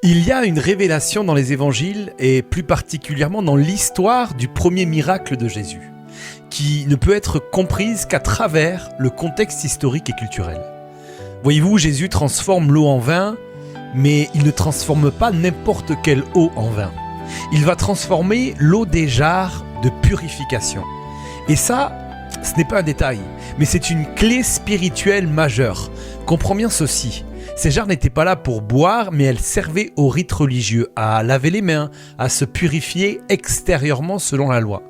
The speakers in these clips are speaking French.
Il y a une révélation dans les évangiles et plus particulièrement dans l'histoire du premier miracle de Jésus, qui ne peut être comprise qu'à travers le contexte historique et culturel. Voyez-vous, Jésus transforme l'eau en vin, mais il ne transforme pas n'importe quelle eau en vin. Il va transformer l'eau des jarres de purification. Et ça, ce n'est pas un détail, mais c'est une clé spirituelle majeure. Comprends bien ceci. Ces jarres n'étaient pas là pour boire, mais elles servaient au rite religieux, à laver les mains, à se purifier extérieurement selon la loi.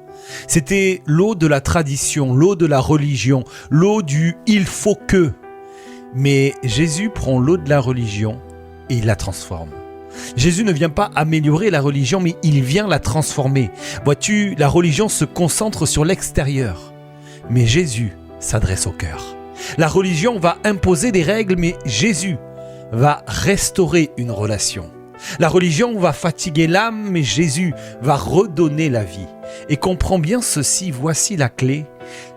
C'était l'eau de la tradition, l'eau de la religion, l'eau du « il faut que ». Mais Jésus prend l'eau de la religion et il la transforme. Jésus ne vient pas améliorer la religion, mais il vient la transformer. Vois-tu, la religion se concentre sur l'extérieur, mais Jésus s'adresse au cœur. La religion va imposer des règles, mais Jésus va restaurer une relation. La religion va fatiguer l'âme, mais Jésus va redonner la vie. Et comprends bien ceci, voici la clé.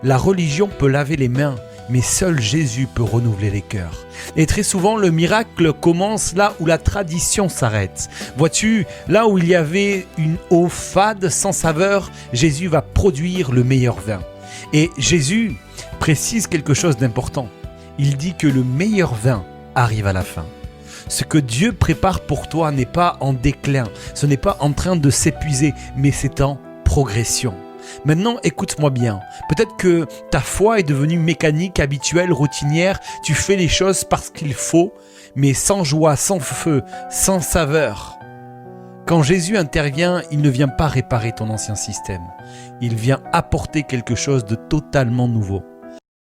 La religion peut laver les mains, mais seul Jésus peut renouveler les cœurs. Et très souvent, le miracle commence là où la tradition s'arrête. Vois-tu, là où il y avait une eau fade, sans saveur, Jésus va produire le meilleur vin. Et Jésus précise quelque chose d'important. Il dit que le meilleur vin arrive à la fin. Ce que Dieu prépare pour toi n'est pas en déclin, ce n'est pas en train de s'épuiser, mais c'est en progression. Maintenant, écoute-moi bien. Peut-être que ta foi est devenue mécanique, habituelle, routinière. Tu fais les choses parce qu'il faut, mais sans joie, sans feu, sans saveur. Quand Jésus intervient, il ne vient pas réparer ton ancien système. Il vient apporter quelque chose de totalement nouveau.